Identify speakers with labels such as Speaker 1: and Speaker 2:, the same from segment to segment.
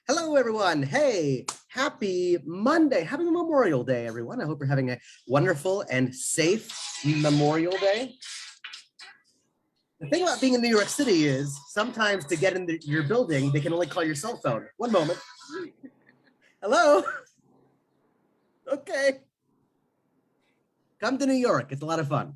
Speaker 1: Hello, everyone. Hey, happy Monday. Happy Memorial Day, everyone. I hope you're having a wonderful and safe Memorial Day. The thing about being in New York City is sometimes to get into your building, they can only call your cell phone. One moment. Hello. Okay. Come to New York. It's a lot of fun.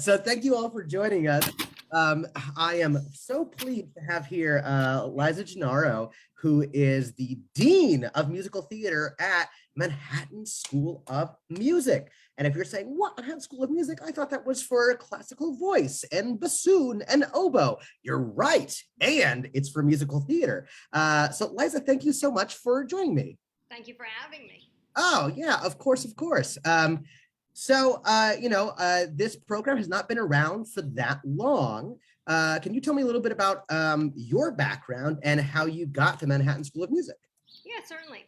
Speaker 1: So thank you all for joining us. I am so pleased to have here Lize Genarro, who is the Dean of Musical Theater at Manhattan School of Music. And if you're saying, what, Manhattan School of Music? I thought that was for classical voice and bassoon and oboe. You're right. And it's for musical theater. So Liza, thank you so much for joining me.
Speaker 2: Thank you for having me.
Speaker 1: Oh, yeah, of course, of course. This program has not been around for that long. Can you tell me a little bit about your background and how you got to Manhattan School of Music?
Speaker 2: Yeah, certainly.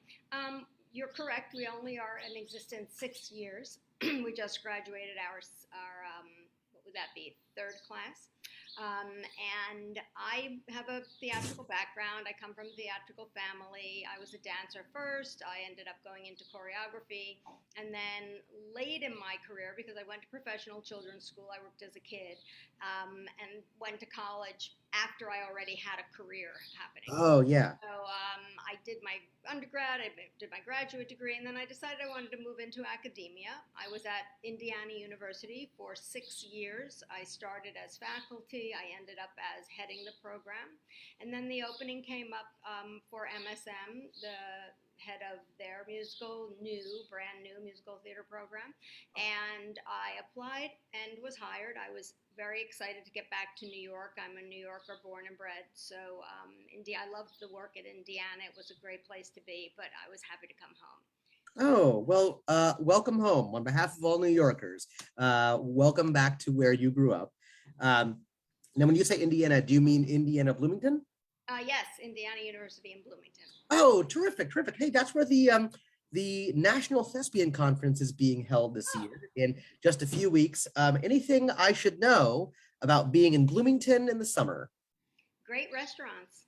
Speaker 2: You're correct. We only are in existence 6 years. We just graduated our what would that be, third class. And I have a theatrical background. I come from a theatrical family. I was a dancer first. I ended up going into choreography. And then late in my career, because I went to professional children's school, I worked as a kid, and went to college after I already had a career happening.
Speaker 1: Oh, yeah.
Speaker 2: So I did my undergrad, I did my graduate degree, and then I decided I wanted to move into academia. I was at Indiana University for 6 years. I started as faculty. I ended up as heading the program. And then the opening came up for MSM, the head of their brand new musical theater program. And I applied and was hired. I was very excited to get back to New York. I'm a New Yorker born and bred. So I loved the work at Indiana. It was a great place to be, but I was happy to come home.
Speaker 1: Oh, well, welcome home on behalf of all New Yorkers. Welcome back to where you grew up. Now, when you say Indiana, do you mean Indiana Bloomington?
Speaker 2: Yes, Indiana University in Bloomington.
Speaker 1: Oh, terrific, terrific. Hey, that's where the National Thespian Conference is being held this year in just a few weeks. Anything I should know about being in Bloomington in the summer?
Speaker 2: Great restaurants.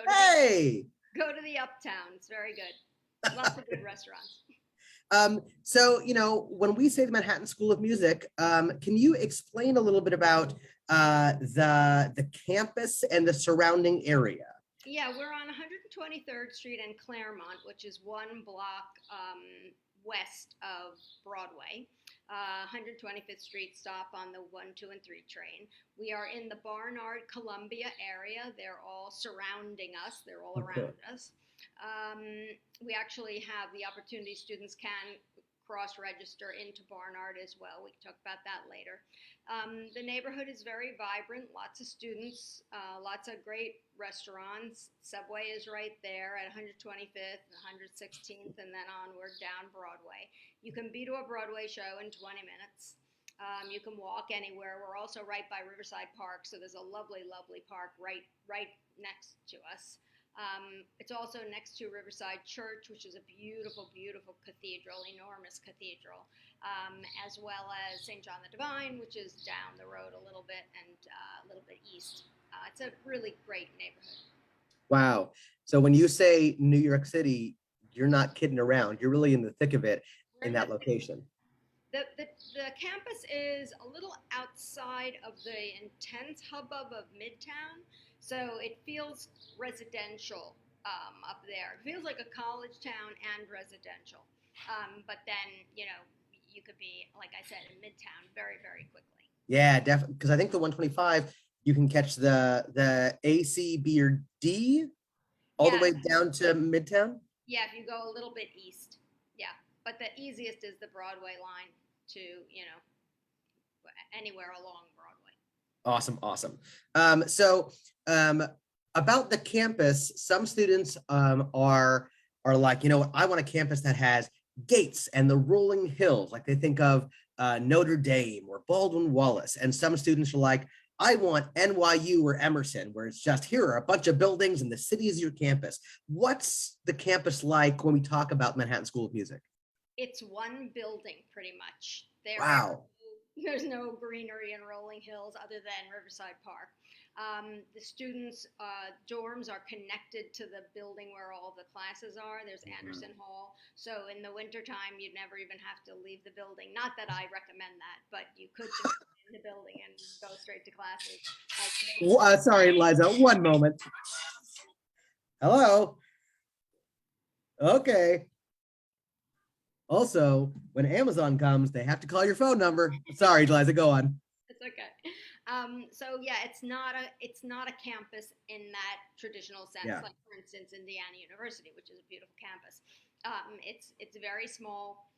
Speaker 1: Hey!
Speaker 2: Go to the Uptown. It's very good. Lots of good restaurants.
Speaker 1: When we say the Manhattan School of Music, can you explain a little bit about the campus and the surrounding area?
Speaker 2: Yeah, we're on 123rd Street and Claremont, which is one block west of Broadway. 125th Street stop on the 1, 2, and 3 train. We are in the Barnard Columbia area. They're all surrounding us. They're all around us. We actually have the opportunity, students can cross-register into Barnard as well. We can talk about that later. The neighborhood is very vibrant, lots of students, lots of great restaurants. Subway is right there at 125th, 116th, and then onward down Broadway. You can be to a Broadway show in 20 minutes. You can walk anywhere. We're also right by Riverside Park, so there's a lovely, lovely park right next to us. It's also next to Riverside Church, which is a beautiful, beautiful cathedral, enormous cathedral, as well as St. John the Divine, which is down the road a little bit and a little bit east. It's a really great neighborhood.
Speaker 1: Wow. So when you say New York City, you're not kidding around. You're really in the thick of it in that location.
Speaker 2: The campus is a little outside of the intense hubbub of Midtown, so it feels residential up there. It feels like a college town and residential. But then, you could be, like I said, in Midtown very, very quickly.
Speaker 1: Yeah, definitely. Because I think the 125, you can catch the A, C, B, or D all the way down to Midtown.
Speaker 2: Yeah, if you go a little bit east. Yeah, but the easiest is the Broadway line to, anywhere along Broadway.
Speaker 1: Awesome, awesome. About the campus, some students are like, I want a campus that has gates and the rolling hills, like they think of Notre Dame or Baldwin Wallace. And some students are like, I want NYU or Emerson, where it's just, here are a bunch of buildings and the city is your campus. What's the campus like when we talk about Manhattan School of Music?
Speaker 2: It's one building, pretty much.
Speaker 1: Wow.
Speaker 2: There's no greenery and rolling hills other than Riverside Park. The students' dorms are connected to the building where all the classes are. There's
Speaker 1: Mhm.
Speaker 2: Anderson Hall. So in the wintertime, you'd never even have to leave the building. Not that I recommend that, but you could just stay in the building and go straight to classes.
Speaker 1: Sorry, Liza, one moment. Hello. Okay. Also, when Amazon comes, they have to call your phone number. Sorry, Liza, go on.
Speaker 2: It's okay. So yeah, it's not a campus in that traditional sense.
Speaker 1: Yeah,
Speaker 2: Like for instance, Indiana University, which is a beautiful campus. It's very small.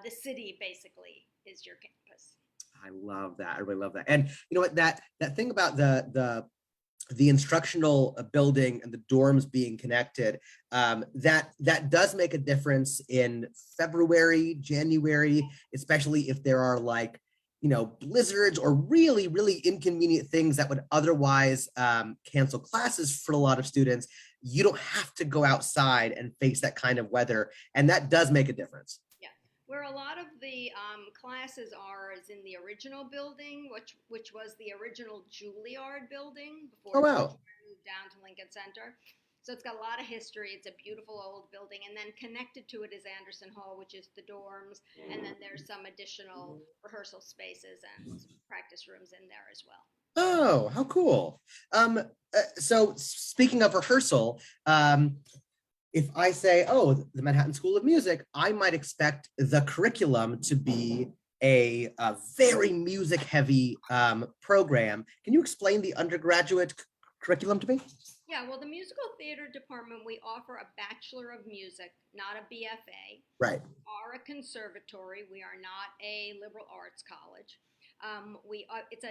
Speaker 2: The city basically is your campus.
Speaker 1: I love that. I really love that. And you know what? That thing about the instructional building and the dorms being connected, that does make a difference in February, January, especially if there are like, blizzards or really, really inconvenient things that would otherwise cancel classes for a lot of students. You don't have to go outside and face that kind of weather. And that does make a difference.
Speaker 2: Yeah, where a lot of the classes are is in the original building, which was the original Juilliard building
Speaker 1: Oh,
Speaker 2: before
Speaker 1: wow.
Speaker 2: Juilliard moved down to Lincoln Center. So it's got a lot of history. It's a beautiful old building, and then connected to it is Anderson Hall, which is the dorms, and then there's some additional rehearsal spaces and practice rooms in there as well.
Speaker 1: Oh, how cool. So speaking of rehearsal, if I say, oh, the Manhattan School of Music, I might expect the curriculum to be a very music heavy program. Can you explain the undergraduate curriculum to me?
Speaker 2: Yeah, well, the musical theater department, we offer a Bachelor of Music, not a BFA.
Speaker 1: Right.
Speaker 2: Are a conservatory. We are not a liberal arts college. It's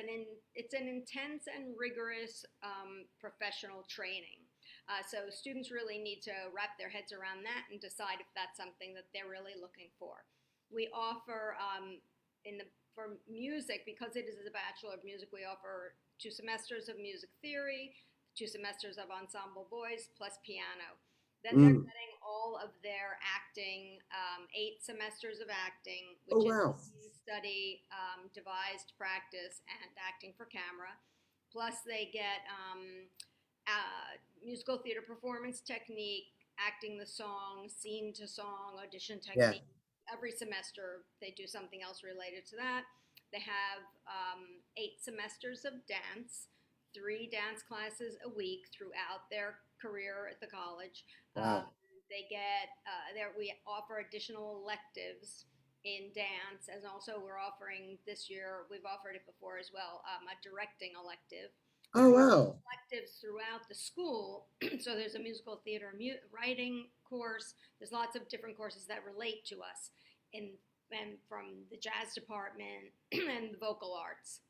Speaker 2: an intense and rigorous professional training. So students really need to wrap their heads around that and decide if that's something that they're really looking for. We offer in the for music, because it is a Bachelor of Music. We offer 2 semesters of music theory, 2 semesters of ensemble voice plus piano. Then they're
Speaker 1: Mm.
Speaker 2: getting all of their acting, 8 semesters of acting,
Speaker 1: Oh,
Speaker 2: which is
Speaker 1: wow.
Speaker 2: study, devised practice, and acting for camera. Plus, they get musical theater performance technique, acting the song, scene to song, audition
Speaker 1: Yeah.
Speaker 2: technique. Every semester, they do something else related to that. They have 8 semesters of dance, 3 dance classes a week throughout their career at the college.
Speaker 1: Wow.
Speaker 2: They get there. We offer additional electives in dance, and also we're offering this year. We've offered it before as well. A directing elective.
Speaker 1: Oh,
Speaker 2: We're offering
Speaker 1: wow.
Speaker 2: electives throughout the school. So there's a musical theater writing course. There's lots of different courses that relate to us, in and from the jazz department and the vocal arts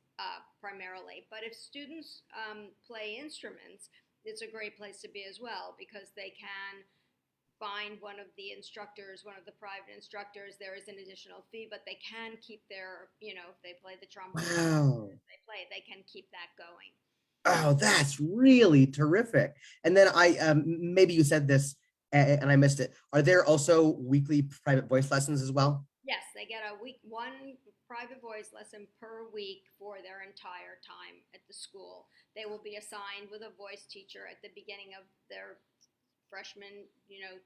Speaker 2: primarily. But if students play instruments, it's a great place to be as well, because they can find one of the instructors, one of the private instructors. There is an additional fee, but they can keep their, if they play the trombone,
Speaker 1: Wow.
Speaker 2: they can keep that going.
Speaker 1: Oh, that's really terrific. And then maybe you said this and I missed it. Are there also weekly private voice lessons as well?
Speaker 2: Yes, they get one private voice lesson per week for their entire time at the school. They will be assigned with a voice teacher at the beginning of their freshman,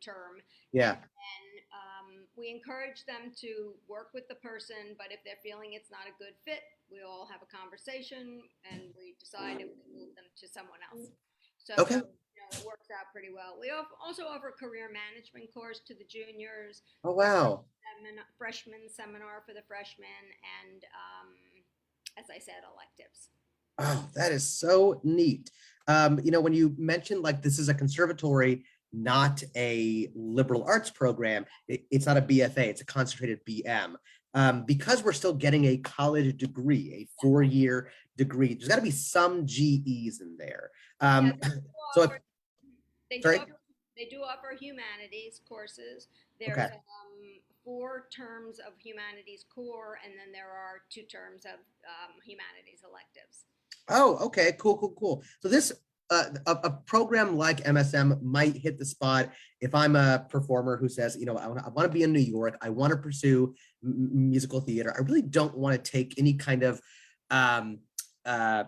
Speaker 2: term, and
Speaker 1: Yeah.
Speaker 2: then we encourage them to work with the person. But if they're feeling it's not a good fit, we all have a conversation and we decide if we move them to someone else. So
Speaker 1: Okay.
Speaker 2: it works out pretty well. We also offer career management course to the juniors,
Speaker 1: Oh, wow.
Speaker 2: freshman seminar for the freshmen, and as I said, electives.
Speaker 1: Oh, that is so neat. When you mentioned like this is a conservatory, not a liberal arts program, it's not a BFA, it's a concentrated BM. Because we're still getting a college degree, a 4-year degree, there's got to be some GEs in there.
Speaker 2: Yeah,
Speaker 1: So if,
Speaker 2: they do
Speaker 1: sorry,
Speaker 2: offer, they do offer humanities courses. There's
Speaker 1: okay.
Speaker 2: 4 terms of humanities core, and then there are 2 terms of humanities electives.
Speaker 1: Oh, okay, cool, cool, cool. So this a program like MSM might hit the spot if I'm a performer who says, I want to be in New York, I want to pursue musical theater. I really don't want to take any kind of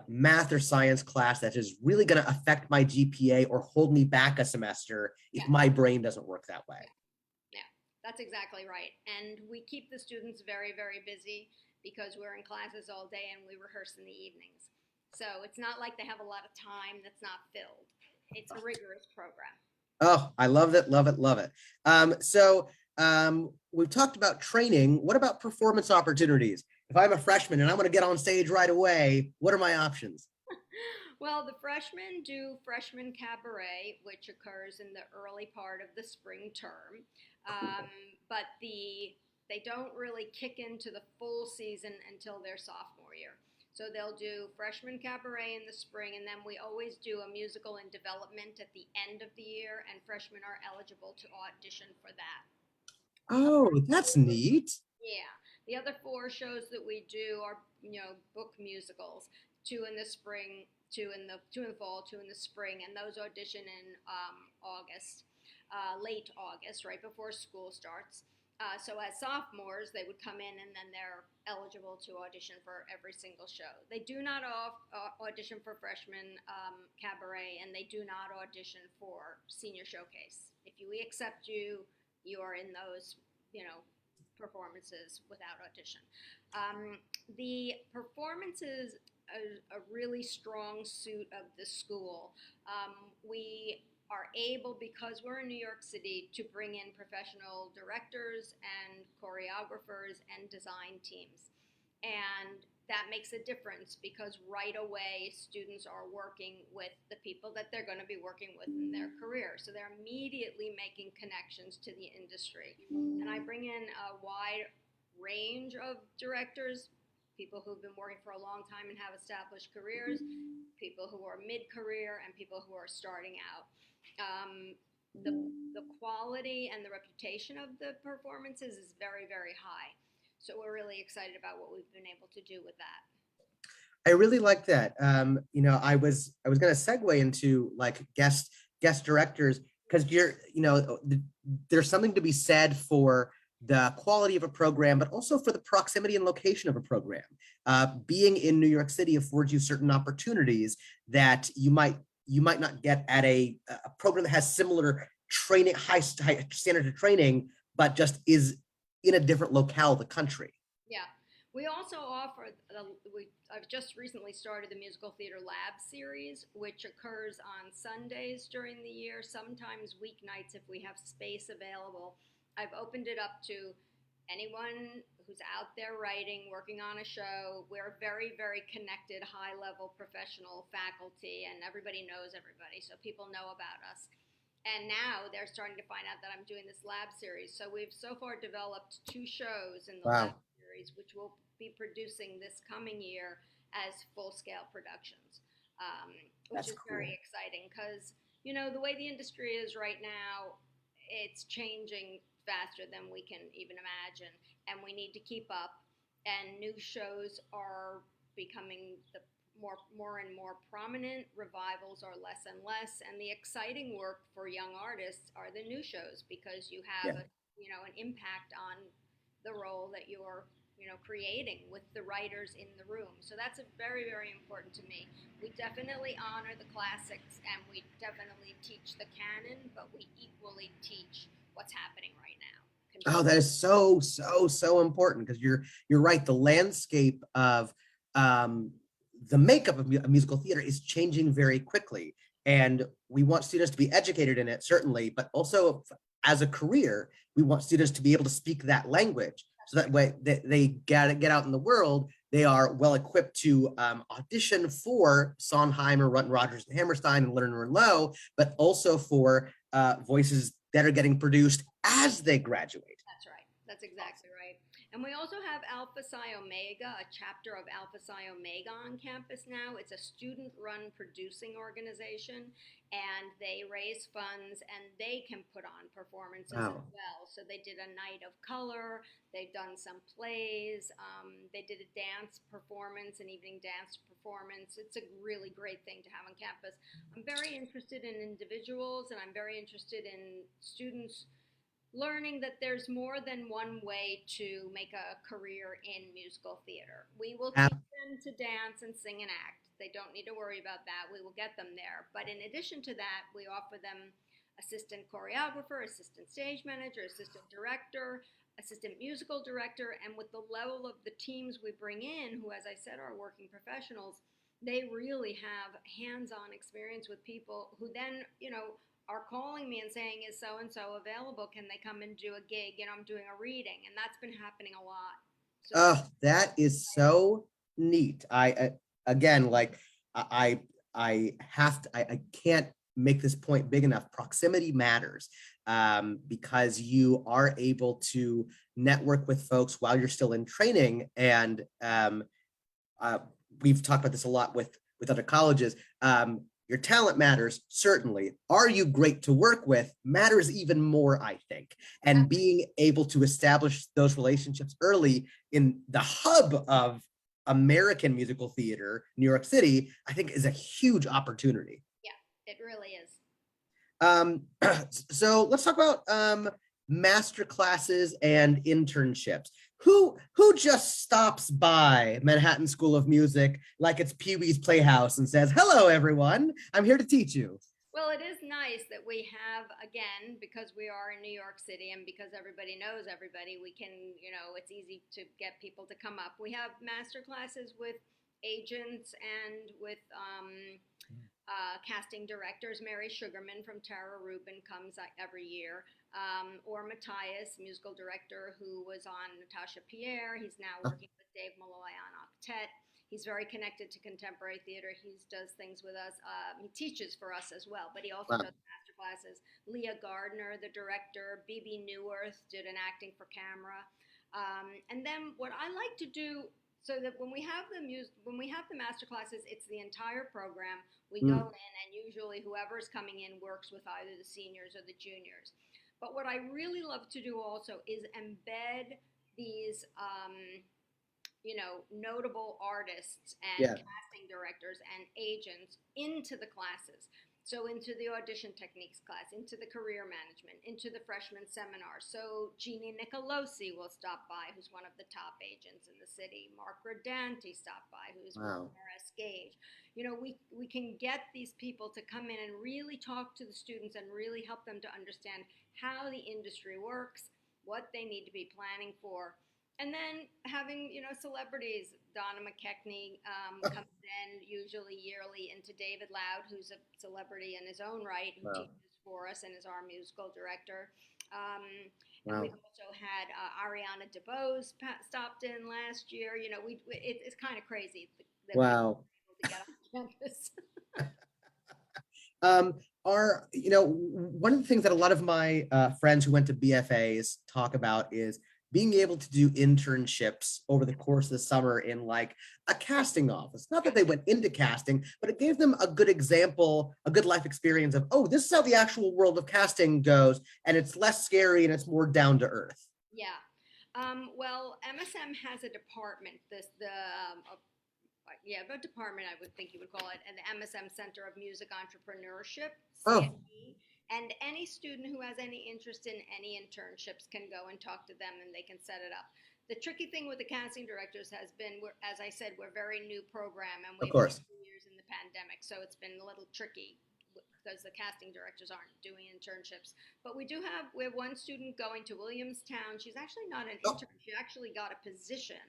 Speaker 1: math or science class that is really going to affect my GPA or hold me back a semester if my brain doesn't work that way.
Speaker 2: Yeah, that's exactly right. And we keep the students very, very busy because we're in classes all day and we rehearse in the evenings. So it's not like they have a lot of time that's not filled. It's a rigorous program.
Speaker 1: Oh, I love it, love it, love it. We've talked about training. What about performance opportunities? If I'm a freshman and I want to get on stage right away, what are my options?
Speaker 2: Well, the freshmen do freshman cabaret, which occurs in the early part of the spring term, but they don't really kick into the full season until their sophomore year. So they'll do freshman cabaret in the spring, and then we always do a musical in development at the end of the year, and freshmen are eligible to audition for that.
Speaker 1: Oh, that's neat.
Speaker 2: Yeah. The other four shows that we do are, book musicals. Two in the spring, two in the fall, two in the spring, and those audition in August, late August, right before school starts. So as sophomores, they would come in and then they're eligible to audition for every single show. They do not audition for freshman cabaret, and they do not audition for senior showcase. If we accept you, you are in those, performances without audition. The performances a really strong suit of the school. We are able, because we're in New York City, to bring in professional directors and choreographers and design teams. And that makes a difference because right away students are working with the people that they're going to be working with in their career. So they're immediately making connections to the industry. And I bring in a wide range of directors, people who've been working for a long time and have established careers, people who are mid-career, and people who are starting out. The quality and the reputation of the performances is very, very high. So we're really excited about what we've been able to do with that.
Speaker 1: I really like that. I was going to segue into like guest directors, because there's something to be said for the quality of a program, but also for the proximity and location of a program. Being in New York City affords you certain opportunities that you might not get at a program that has similar training, high standard of training, but just is in a different locale of the country.
Speaker 2: Yeah. We also offer, I've just recently started the Musical Theater Lab series, which occurs on Sundays during the year, sometimes weeknights if we have space available. I've opened it up to anyone who's out there writing, working on a show. We're very, very connected, high-level professional faculty, and everybody knows everybody, so people know about us. And now they're starting to find out that I'm doing this lab series. So we've so far developed 2 shows in the lab series, which we'll be producing this coming year as full-scale productions, which is very exciting because, the way the industry is right now, it's changing faster than we can even imagine, and we need to keep up. And new shows are becoming more and more prominent. Revivals are less and less, and the exciting work for young artists are the new shows because you have an impact on the role that you're creating with the writers in the room. So that's very, very important to me. We definitely honor the classics and we definitely teach the canon, but we equally teach what's happening right now.
Speaker 1: Oh, that is so, so, so important, because you're right. The landscape of the makeup of musical theater is changing very quickly, and we want students to be educated in it, certainly, but also as a career, we want students to be able to speak that language, so that way they get out in the world, they are well equipped to audition for Sondheim or Rodgers and Hammerstein and Lerner and Loewe, but also for voices that are getting produced as they graduate.
Speaker 2: That's right. That's exactly right. And we also have Alpha Psi Omega, a chapter of Alpha Psi Omega on campus now. It's a student run producing organization, and they raise funds and they can put on performances as
Speaker 1: Wow.
Speaker 2: well. So they did a night of color, they've done some plays, they did a dance performance, an evening dance performance. It's a really great thing to have on campus. I'm very interested in individuals and I'm very interested in students learning that there's more than one way to make a career in musical theater. We will teach
Speaker 1: Ab-
Speaker 2: them to dance and sing and act. They don't need to worry about that. We will get them there. But in addition to that, we offer them assistant choreographer, assistant stage manager, assistant director, assistant musical director, and with the level of the teams we bring in, who, as I said, are working professionals, they really have hands-on experience with people who then, are calling me and saying, is so and so available? Can they come and do a gig? I'm doing a reading, and that's been happening a lot. So it's
Speaker 1: Oh, that is so neat. Again, like I I have to I can't make this point big enough. Proximity matters, because you are able to network with folks while you're still in training, and uh, we've talked about this a lot with other colleges. Your talent matters, certainly. Are you great to work with matters even more, I think. And being able to establish those relationships early in the hub of American musical theater, New York City, I think is a huge opportunity.
Speaker 2: yeah, it really is.
Speaker 1: Um, so let's talk about master classes and internships. Who just stops by Manhattan School of Music like it's Pee Wee's Playhouse and says, "Hello, everyone. I'm here to teach you."
Speaker 2: Well, it is nice that we have, again, because we are in New York City and because everybody knows everybody, we can, it's easy to get people to come up. We have master classes with agents and with casting directors. Mary Sugarman from Tara Rubin comes every year, or Matthias, musical director who was on Natasha Pierre. He's now working with Dave Malloy on Octet. He's very connected to contemporary theater. He does things with us. He teaches for us as well, but he also
Speaker 1: Wow.
Speaker 2: does master classes. Leah Gardner, the director, BB Newirth did an acting for camera. And then what I like to do, so that when we have when we have the master classes, it's the entire program. We
Speaker 1: Mm,
Speaker 2: go in, and usually whoever's coming in works with either the seniors or the juniors. But what I really love to do also is embed these notable artists and
Speaker 1: yeah.
Speaker 2: casting directors and agents into the classes. So into the audition techniques class, into the career management, into the freshman seminar. So Jeannie Nicolosi will stop by, who's one of the top agents in the city. Mark Rodanti stopped by, who's with
Speaker 1: Wow.
Speaker 2: RS Gage. We can get these people to come in and really talk to the students and really help them to understand how the industry works, what they need to be planning for, and then having celebrities. Donna McKechnie comes in usually yearly into David Loud, who's a celebrity in his own right, who
Speaker 1: Wow.
Speaker 2: teaches for us and is our musical director. Um, and
Speaker 1: Wow.
Speaker 2: we've also had Ariana DeBose stopped in last year. It's kind of crazy that we're
Speaker 1: Wow.
Speaker 2: able to get on campus.
Speaker 1: Um, one of the things that a lot of my friends who went to BFAs talk about is being able to do internships over the course of the summer in like a casting office. Not that they went into casting, but it gave them a good example, a good life experience of, oh, this is how the actual world of casting goes, and it's less scary and it's more down to earth.
Speaker 2: Yeah. Well, MSM has a department. The department, I would think you would call it, and the MSM Center of Music Entrepreneurship,
Speaker 1: Oh,
Speaker 2: CME. And any student who has any interest in any internships can go and talk to them and they can set it up. The tricky thing with the casting directors has been, as I said, we're a very new program and
Speaker 1: of
Speaker 2: we've had
Speaker 1: course.
Speaker 2: 2 years in the pandemic, so it's been a little tricky because the casting directors aren't doing internships. But we have one student going to Williamstown. She's actually not an
Speaker 1: Oh,
Speaker 2: intern. She actually got a position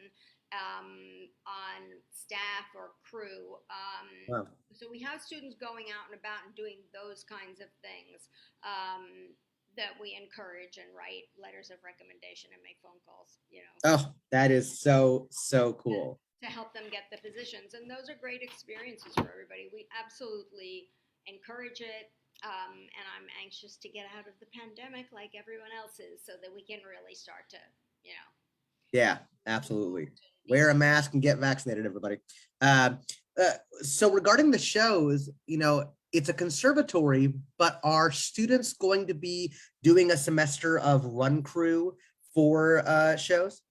Speaker 2: on staff or crew.
Speaker 1: wow.
Speaker 2: So we have students going out and about and doing those kinds of things that we encourage and write letters of recommendation and make phone calls,
Speaker 1: Oh, that is so, so cool.
Speaker 2: to help them get the positions. And those are great experiences for everybody. We absolutely encourage it. And I'm anxious to get out of the pandemic like everyone else is so that we can really start to, you know,
Speaker 1: Yeah, absolutely. Wear a mask and get vaccinated, everybody. Uh, so regarding the shows, it's a conservatory, but are students going to be doing a semester of run crew for shows?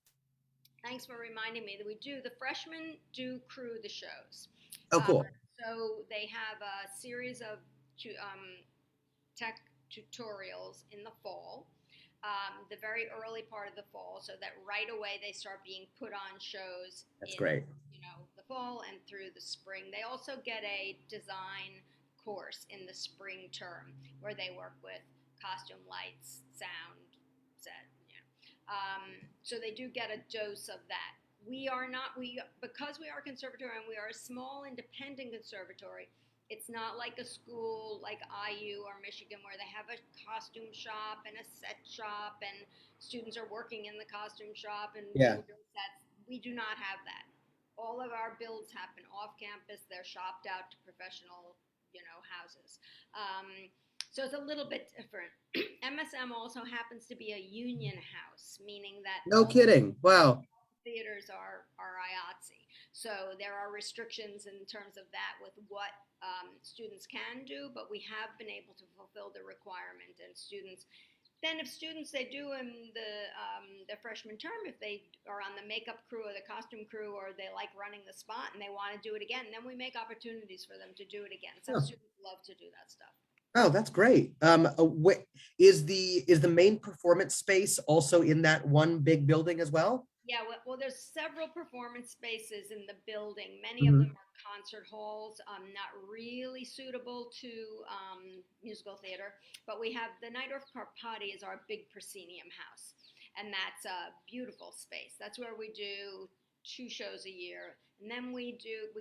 Speaker 2: Thanks for reminding me that we do. The freshmen do crew the shows.
Speaker 1: Oh,
Speaker 2: Uh,
Speaker 1: cool.
Speaker 2: so they have a series of tech tutorials in the fall, the very early part of the fall, so that right away they start being put on shows
Speaker 1: That's
Speaker 2: in
Speaker 1: great.
Speaker 2: the fall and through the spring. They also get a design course in the spring term where they work with costume, lights, sound, set. So they do get a dose of that. We are not we because we are a conservatory and we are a small independent conservatory. It's not like a school like IU or Michigan where they have a costume shop and a set shop and students are working in the costume shop and
Speaker 1: Yeah.
Speaker 2: building sets. We do not have that. All of our builds happen off campus. They're shopped out to professional, houses. So it's a little bit different. MSM also happens to be a union house, meaning that
Speaker 1: No kidding. Wow.
Speaker 2: theaters are IATSE. So there are restrictions in terms of that with what students can do, but we have been able to fulfill the requirement. And students, then if students they do in the freshman term, if they are on the makeup crew or the costume crew, or they like running the spot and they want to do it again, then we make opportunities for them to do it again. Some
Speaker 1: Huh.
Speaker 2: students love to do that stuff.
Speaker 1: Oh, that's great. Is the main performance space also in that one big building as well?
Speaker 2: Yeah, well, there's several performance spaces in the building. Many of them
Speaker 1: Mhm.
Speaker 2: are concert halls, not really suitable to musical theater. But we have the Nightorf Carpati is our big proscenium house, and that's a beautiful space. That's where we do 2 shows a year, and then we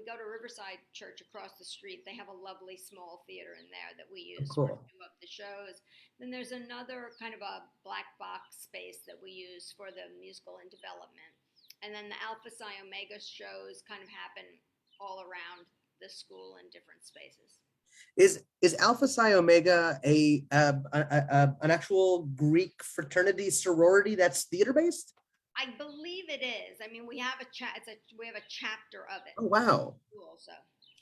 Speaker 2: go to Riverside Church across the street. They have a lovely small theater in there that we
Speaker 1: Oh,
Speaker 2: use for
Speaker 1: cool.
Speaker 2: 2 of the shows. Then there's another kind of a black box space that we use for the musical and development. And then the Alpha Psi Omega shows kind of happen all around the school in different spaces.
Speaker 1: Is Alpha Psi Omega an actual Greek fraternity sorority that's theater based?
Speaker 2: I believe it is. I mean, we have we have a chapter of it
Speaker 1: Oh, wow.
Speaker 2: also.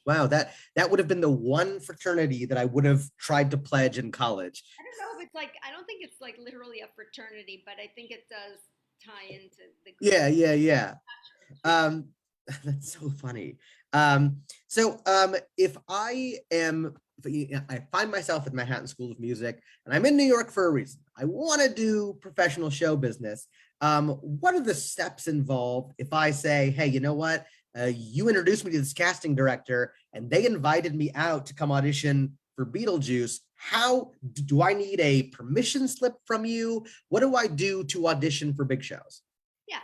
Speaker 1: Wow, that would have been the one fraternity that I would have tried to pledge in college.
Speaker 2: I don't know if it's like I don't think it's like literally a fraternity, but I think it does tie into the Greek.
Speaker 1: Yeah, yeah, yeah. Um, that's so funny. If I find myself at Manhattan School of Music and I'm in New York for a reason, I want to do professional show business. What are the steps involved if I say, hey, you know what? You introduced me to this casting director and they invited me out to come audition for Beetlejuice. How do I need a permission slip from you? What do I do to audition for big shows?
Speaker 2: Yeah.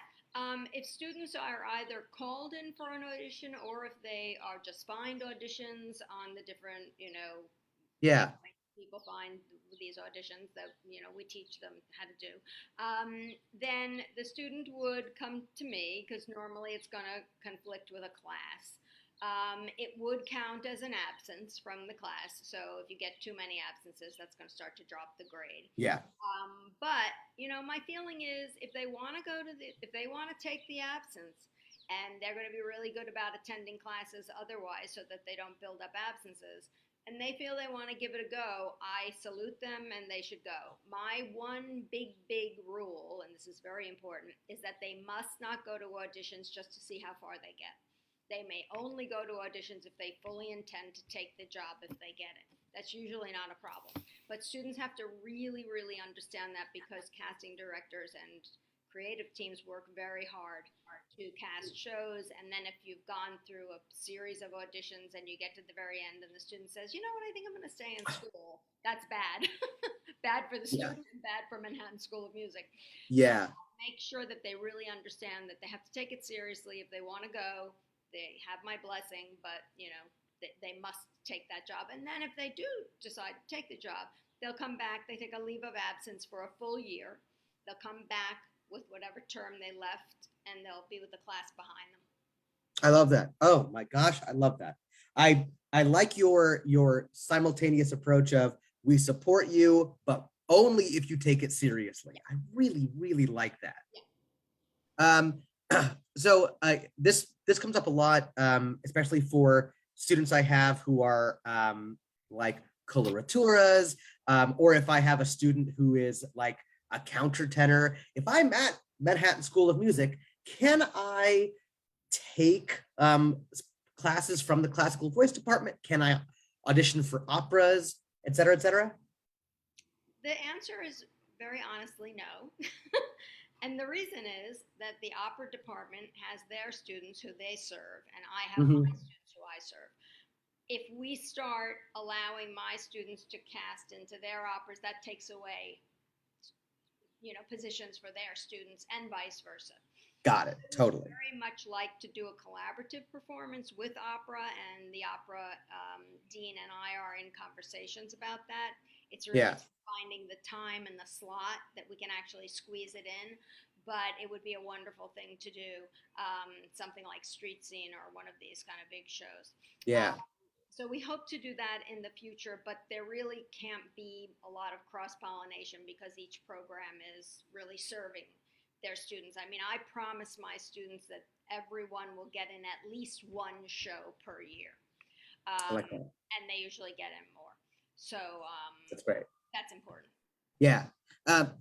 Speaker 2: If students are either called in for an audition or if they are just find auditions on the different,
Speaker 1: Yeah.
Speaker 2: people find these auditions that, we teach them how to do, then the student would come to me because normally it's going to conflict with a class. It would count as an absence from the class. So if you get too many absences, that's going to start to drop the grade.
Speaker 1: Yeah.
Speaker 2: But my feeling is if they want to take the absence, and they're going to be really good about attending classes otherwise, so that they don't build up absences, and they feel they want to give it a go, I salute them and they should go. My one big rule, and this is very important, is that they must not go to auditions just to see how far they get. They may only go to auditions if they fully intend to take the job if they get it. That's usually not a problem. But students have to really understand that because casting directors and creative teams work very hard to cast shows. And then if you've gone through a series of auditions and you get to the very end and the student says, you know what, I think I'm going to stay in school, that's bad. Bad for the
Speaker 1: Yeah.
Speaker 2: student and bad for Manhattan School of Music.
Speaker 1: Yeah.
Speaker 2: So make sure that they really understand that they have to take it seriously. If they want to go, they have my blessing, but they must take that job. And then if they do decide to take the job, they'll come back. They take a leave of absence for a full year. They'll come back with whatever term they left, and they'll be with the class behind them.
Speaker 1: I love that. Oh my gosh, I love that. I like your simultaneous approach of we support you, but only if you take it seriously. I really like that.
Speaker 2: Yeah.
Speaker 1: Um, so this comes up a lot, especially for students I have who are like coloraturas, or if I have a student who is like a countertenor. If I'm at Manhattan School of Music, can I take classes from the classical voice department? Can I audition for operas, et cetera, et cetera?
Speaker 2: The answer is very honestly no. And the reason is that the opera department has their students who they serve, and I have my
Speaker 1: Mm-hmm.
Speaker 2: students who I serve. If we start allowing my students to cast into their operas, that takes away, positions for their students and vice versa.
Speaker 1: Got it.
Speaker 2: We
Speaker 1: Totally.
Speaker 2: very much like to do a collaborative performance with opera, and the opera dean and I are in conversations about that. It's really
Speaker 1: Yeah.
Speaker 2: finding the time and the slot that we can actually squeeze it in, but it would be a wonderful thing to do, something like Street Scene or one of these kind of big shows.
Speaker 1: Yeah.
Speaker 2: Um, so we hope to do that in the future, but there really can't be a lot of cross pollination because each program is really serving their students. I mean, I promise my students that everyone will get in at least one show per year,
Speaker 1: I like that.
Speaker 2: and they usually get in more. So
Speaker 1: That's great.
Speaker 2: that's important.
Speaker 1: Yeah. Um,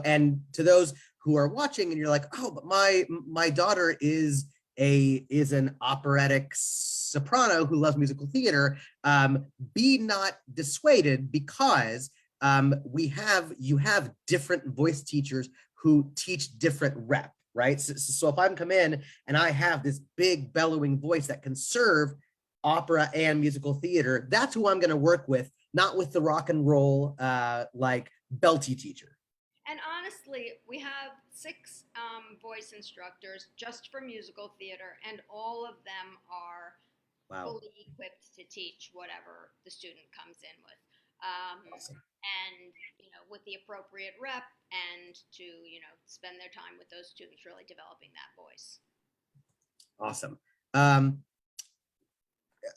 Speaker 1: and to those who are watching and you're like, oh, but my daughter is an operatic soprano who loves musical theater. Be not dissuaded because you have different voice teachers who teach different rep, right? So if I'm come in and I have this big bellowing voice that can serve opera and musical theater, that's who I'm going to work with, not with the rock and roll like belty teacher.
Speaker 2: And honestly, we have six voice instructors just for musical theater, and all of them are
Speaker 1: Wow.
Speaker 2: fully equipped to teach whatever the student comes in with. Um,
Speaker 1: Awesome.
Speaker 2: and with the appropriate rep, and to spend their time with those students really developing that voice.
Speaker 1: Awesome. Um,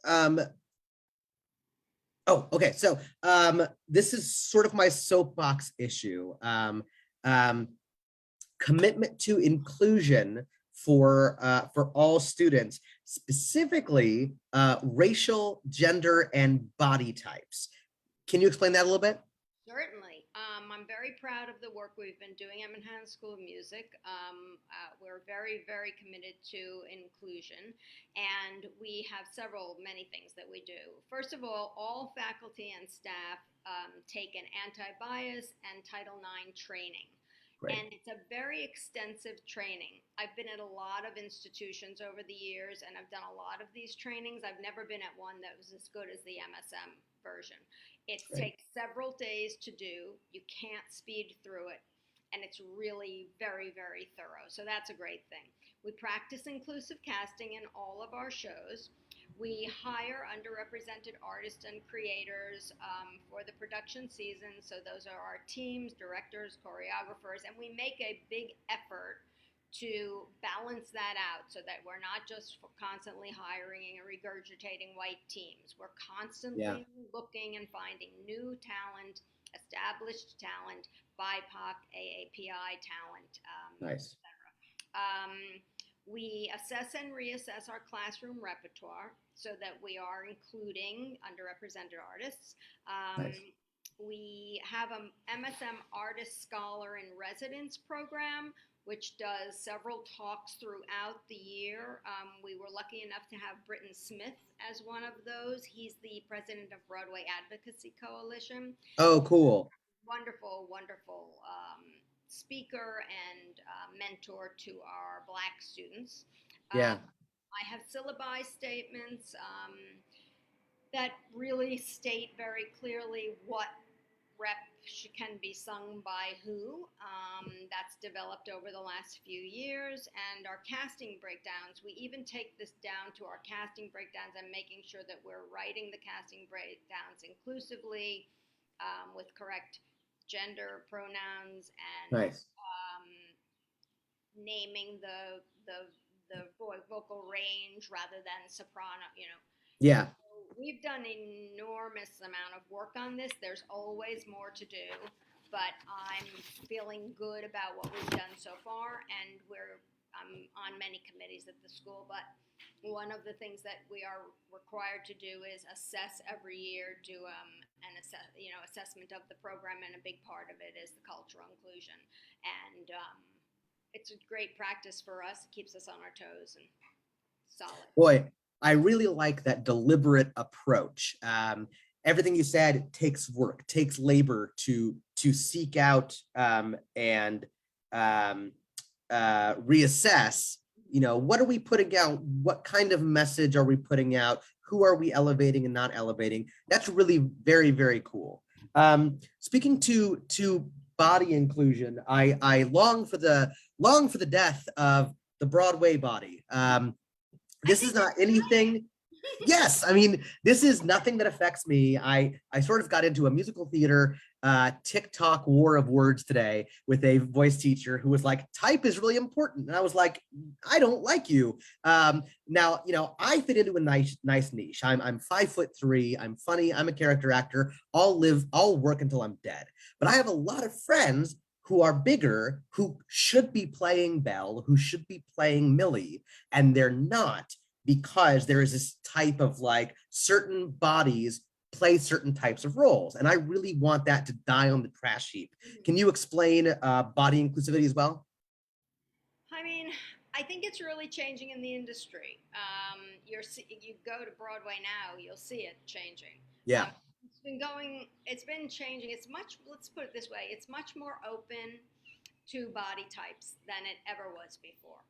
Speaker 1: um, oh, okay. So this is sort of my soapbox issue. Commitment to inclusion for all students, specifically racial, gender, and body types. Can you explain that a little bit?
Speaker 2: Certainly. I'm very proud of the work we've been doing at Manhattan School of Music. We're very, very committed to inclusion, and we have many things that we do. First of all faculty and staff take an anti-bias and Title IX training.
Speaker 1: Great.
Speaker 2: And it's a very extensive training. I've been at a lot of institutions over the years, and I've done a lot of these trainings. I've never been at one that was as good as the MSM version. It
Speaker 1: Great.
Speaker 2: takes several days to do. You can't speed through it. And it's really very, very thorough. So that's a great thing. We practice inclusive casting in all of our shows. We hire underrepresented artists and creators for the production season. So those are our teams, directors, choreographers, and we make a big effort to balance that out so that we're not just constantly hiring and regurgitating white teams. We're
Speaker 1: Yeah.
Speaker 2: constantly looking and finding new talent, established talent, BIPOC, AAPI talent,
Speaker 1: Nice.
Speaker 2: etc. Um, we assess and reassess our classroom repertoire so that we are including underrepresented artists. Um,
Speaker 1: Nice.
Speaker 2: we have a MSM Artist Scholar in Residence program, which does several talks throughout the year. We were lucky enough to have Britton Smith as one of those. He's the president of Broadway Advocacy Coalition.
Speaker 1: Oh, cool.
Speaker 2: Wonderful, wonderful speaker and mentor to our Black students.
Speaker 1: Yeah.
Speaker 2: I have syllabi statements that really state very clearly what rep can be sung by who. That's developed over the last few years. And our casting breakdowns, we even take this down to our casting breakdowns and making sure that we're writing the casting breakdowns inclusively with correct gender pronouns and
Speaker 1: Nice.
Speaker 2: naming the vocal range rather than soprano.
Speaker 1: Yeah.
Speaker 2: We've done an enormous amount of work on this. There's always more to do. but I'm feeling good about what we've done so far, and I'm on many committees at the school. But one of the things that we are required to do is assess every year, do assessment of the program, and a big part of it is the cultural inclusion. And it's a great practice for us. It keeps us on our toes and solid.
Speaker 1: Boy, I really like that deliberate approach. Everything you said takes work, takes labor to seek out and reassess. What are we putting out? What kind of message are we putting out? Who are we elevating and not elevating? That's really very, very cool. Speaking to body inclusion, I long for the death of the Broadway body. This is not anything. Yes, I mean, this is nothing that affects me. I sort of got into a musical theater TikTok war of words today with a voice teacher who was like, type is really important. And I was like, I don't like you. Now, I fit into a nice niche. I'm 5'3". I'm funny. I'm a character actor. I'll work until I'm dead. But I have a lot of friends who are bigger, who should be playing Belle, who should be playing Millie, and they're not, because there is this type of like certain bodies play certain types of roles. And I really want that to die on the trash heap. Can you explain body inclusivity as well?
Speaker 2: I mean, I think it's really changing in the industry. You go to Broadway now, you'll see it changing.
Speaker 1: Yeah.
Speaker 2: Um, it's been changing. Let's put it this way, it's much more open to body types than it ever was before.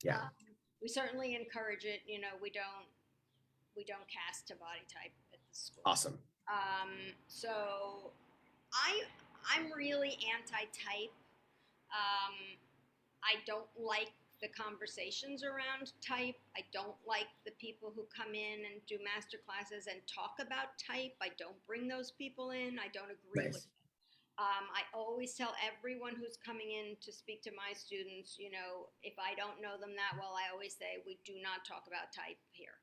Speaker 1: Yeah.
Speaker 2: We certainly encourage it. We don't cast to body type at the school.
Speaker 1: Awesome.
Speaker 2: So I'm really anti-type. Um, I don't like the conversations around type. I don't like the people who come in and do master classes and talk about type. I don't bring those people in. I don't agree with
Speaker 1: Nice.
Speaker 2: it. I always tell everyone who's coming in to speak to my students, if I don't know them that well, I always say we do not talk about type here.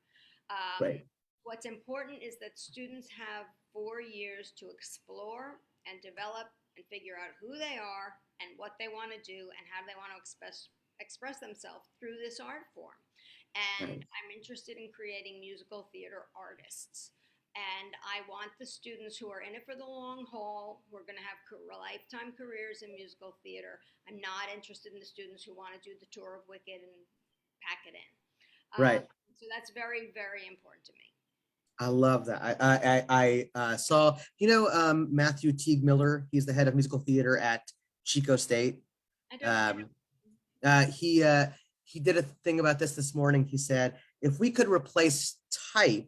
Speaker 1: Right.
Speaker 2: What's important is that students have 4 years to explore and develop and figure out who they are and what they want to do and how they want to express themselves through this art form. And
Speaker 1: Right.
Speaker 2: I'm interested in creating musical theater artists. And I want the students who are in it for the long haul, who are going to have lifetime careers in musical theater. I'm not interested in the students who want to do the tour of Wicked and pack it in.
Speaker 1: Right.
Speaker 2: So that's very, very important to me.
Speaker 1: I love that. I saw, Matthew Teague Miller. He's the head of musical theater at Chico State.
Speaker 2: I don't
Speaker 1: Um, he did a thing about this morning. He said, if we could replace type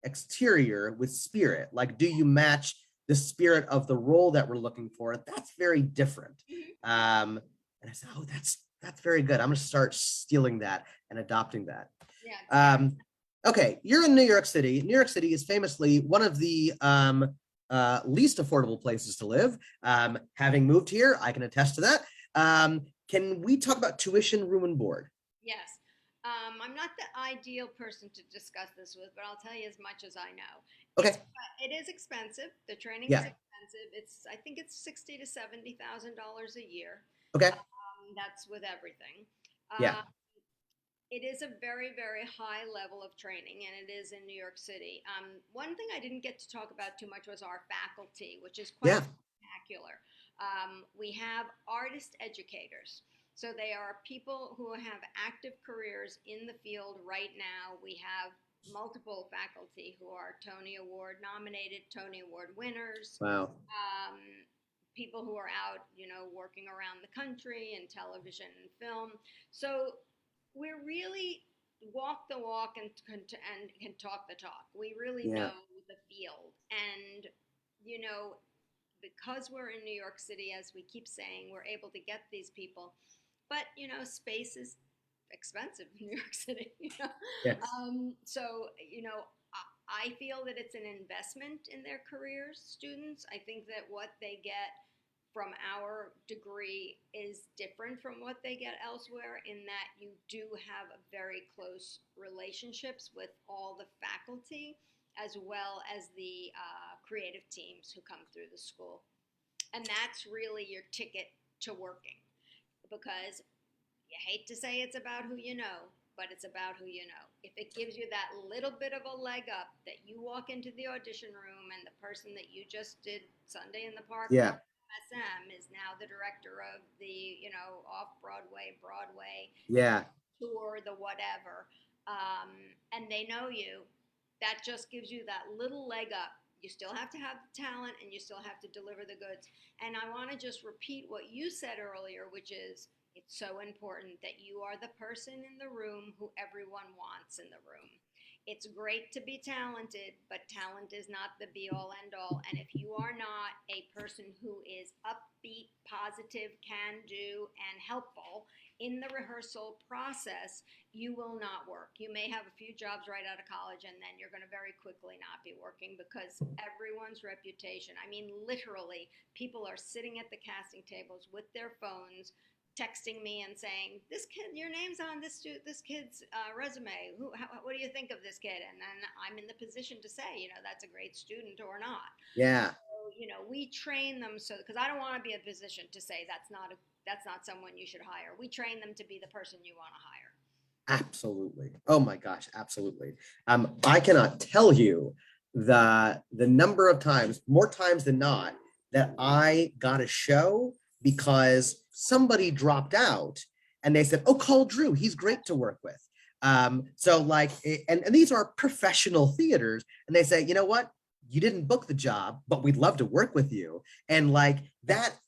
Speaker 1: exterior with spirit, like, do you match the spirit of the role that we're looking for? That's very different. And I said, oh, that's very good. I'm going to start stealing that and adopting that.
Speaker 2: Yeah.
Speaker 1: Okay, you're in New York City. New York City is famously one of the least affordable places to live. Having moved here, I can attest to that. Can we talk about tuition, room, and board?
Speaker 2: Yes. I'm not the ideal person to discuss this with, but I'll tell you as much as I know.
Speaker 1: Okay.
Speaker 2: It is expensive. The training
Speaker 1: Yeah.
Speaker 2: is expensive. I think it's $60,000 to $70,000 a year.
Speaker 1: Okay.
Speaker 2: That's with everything.
Speaker 1: Yeah.
Speaker 2: It is a very, very high level of training, and it is in New York City. One thing I didn't get to talk about too much was our faculty, which is quite
Speaker 1: Yeah.
Speaker 2: spectacular. We have artist educators. So they are people who have active careers in the field right now. We have multiple faculty who are Tony Award nominated, Tony Award winners.
Speaker 1: Wow.
Speaker 2: People who are out, working around the country in television and film. So we're really walk the walk and can talk the talk. We really
Speaker 1: Yeah.
Speaker 2: know the field. And, because we're in New York City, as we keep saying, we're able to get these people. But, space is expensive in New York City.
Speaker 1: Yes.
Speaker 2: So, I feel that it's an investment in their careers, students. I think that what they get from our degree is different from what they get elsewhere, in that you do have a very close relationships with all the faculty as well as the creative teams who come through the school. And that's really your ticket to working, because you hate to say it's about who you know, but it's about who you know. If it gives you that little bit of a leg up that you walk into the audition room and the person that you just did Sunday in the Park with
Speaker 1: Yeah.
Speaker 2: SM is now the director of the, off Broadway,
Speaker 1: Yeah.
Speaker 2: tour, the whatever, um, and they know you, that just gives you that little leg up. You still have to have the talent and you still have to deliver the goods. And I want to just repeat what you said earlier, which is it's so important that you are the person in the room who everyone wants in the room. It's great to be talented, but talent is not the be all end all. And if you are not a person who is upbeat, positive, can do, and helpful in the rehearsal process, you will not work. You may have a few jobs right out of college, and then you're going to very quickly not be working, because everyone's reputation, I mean, literally, people are sitting at the casting tables with their phones texting me and saying, "This kid, your name's on this kid's resume. What do you think of this kid?" And then I'm in the position to say, that's a great student or not.
Speaker 1: Yeah.
Speaker 2: So, we train them so, because I don't want to be in a position to say that's not someone you should hire. We train them to be the person you want to hire.
Speaker 1: Absolutely. Oh my gosh, absolutely. I cannot tell you the number of times, more times than not, that I got a show because somebody dropped out and they said, "Oh, call Drew. He's great to work with." So like, and these are professional theaters, and they say, "You know what? You didn't book the job, but we'd love to work with you." And like that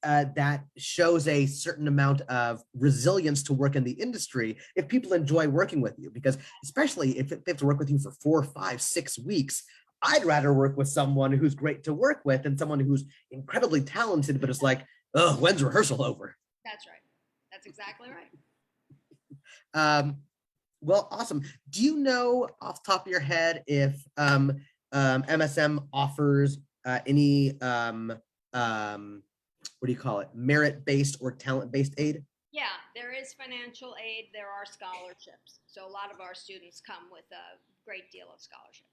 Speaker 1: shows a certain amount of resilience to work in the industry if people enjoy working with you, because especially if they have to work with you for 4, 5, 6 weeks, I'd rather work with someone who's great to work with than someone who's incredibly talented, but it's like, oh, when's rehearsal over?
Speaker 2: That's right. That's exactly right.
Speaker 1: Well, awesome. Do you know off the top of your head if MSM offers any what do you call it, merit-based or talent-based aid?
Speaker 2: Yeah, there is financial aid. There are scholarships. So a lot of our students come with a great deal of scholarship.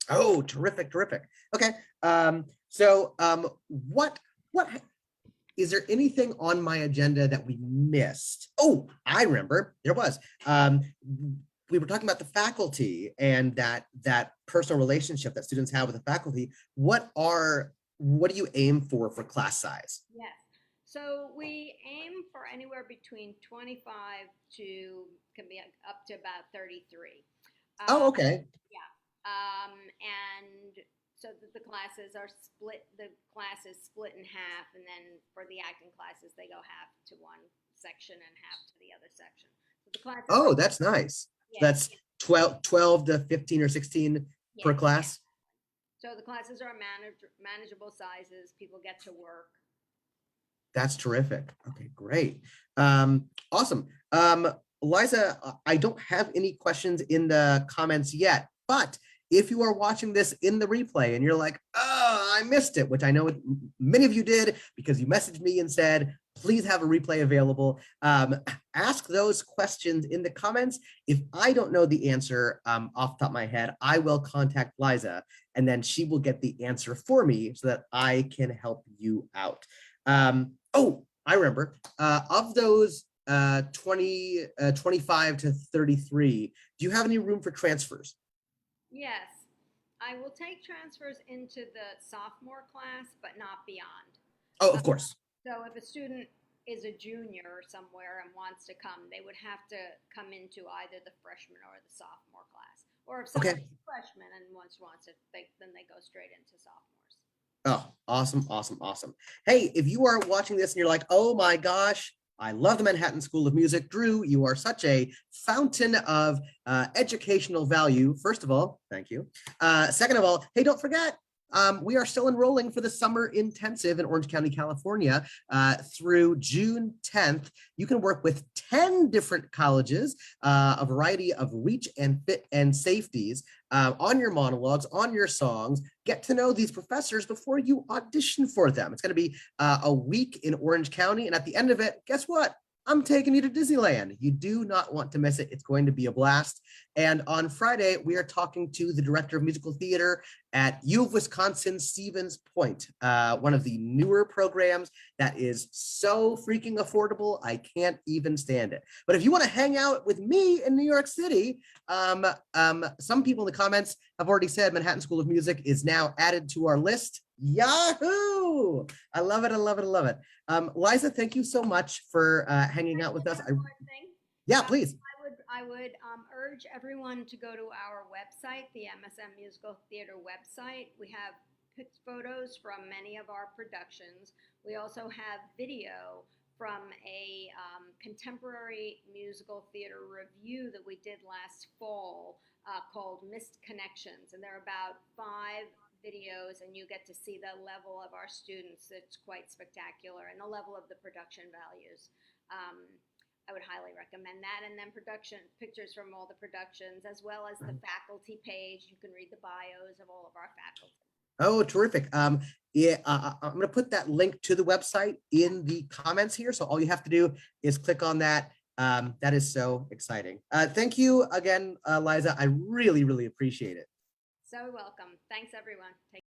Speaker 1: Oh, terrific, terrific. Okay. What is there anything on my agenda that we missed? Oh, I remember there was. We were talking about the faculty and that personal relationship that students have with the faculty. What do you aim for class size?
Speaker 2: Yes. So we aim for anywhere between 25 to, can be up to about 33.
Speaker 1: Oh, okay.
Speaker 2: Yeah. And so that the classes are split, the class is split in half, and then for the acting classes, they go half to one section and half to the other section. So the classes
Speaker 1: Oh, that's nice.
Speaker 2: yeah,
Speaker 1: That's 12 to 15 or 16 per class.
Speaker 2: So the classes are manageable sizes. People get to work.
Speaker 1: That's terrific. Okay, great. Awesome. Liza, I don't have any questions in the comments yet, but if you are watching this in the replay and you're like, "Oh, I missed it," which I know many of you did because you messaged me and said, "Please have a replay available." Ask those questions in the comments. If I don't know the answer off the top of my head, I will contact Liza, and then she will get the answer for me so that I can help you out. Oh, I remember. Of those 25 to 33, do you have any room for transfers?
Speaker 2: Yes, I will take transfers into the sophomore class, but not beyond.
Speaker 1: Oh, of course.
Speaker 2: So if a student is a junior somewhere and wants to come, they would have to come into either the freshman or the sophomore class. Or if someone's a freshman and wants it, then they go straight into sophomores.
Speaker 1: Oh, awesome, awesome, awesome. Hey, if you are watching this and you're like, "Oh my gosh, I love the Manhattan School of Music," Drew, you are such a fountain of educational value. First of all, thank you. Second of all, hey, don't forget, we are still enrolling for the summer intensive in Orange County, California through June 10th. You can work with 10 different colleges, a variety of reach and fit and safeties on your monologues, on your songs. Get to know these professors before you audition for them. It's going to be a week in Orange County. And at the end of it, guess what? I'm taking you to Disneyland. You do not want to miss it. It's going to be a blast. And on Friday, we are talking to the director of musical theater at U of Wisconsin Stevens Point, one of the newer programs that is so freaking affordable. I can't even stand it. But if you want to hang out with me in New York City, some people in the comments have already said Manhattan School of Music is now added to our list. Yahoo! I love it. I love it. I love it. Liza, thank you so much for hanging out with us. Yeah, please.
Speaker 2: I would urge everyone to go to our website, the MSM Musical Theater website. We have photos from many of our productions. We also have video from a contemporary musical theater review that we did last fall called Missed Connections. And there are about 5 videos, and you get to see the level of our students. It's quite spectacular, and the level of the production values. I would highly recommend that. And then pictures from all the productions, as well as the faculty page. You can read the bios of all of our faculty.
Speaker 1: Oh, terrific. Yeah, I'm going to put that link to the website in the comments here. So all you have to do is click on that. That is so exciting. Thank you again, Liza. I really, really appreciate it.
Speaker 2: So welcome. Thanks, everyone. Take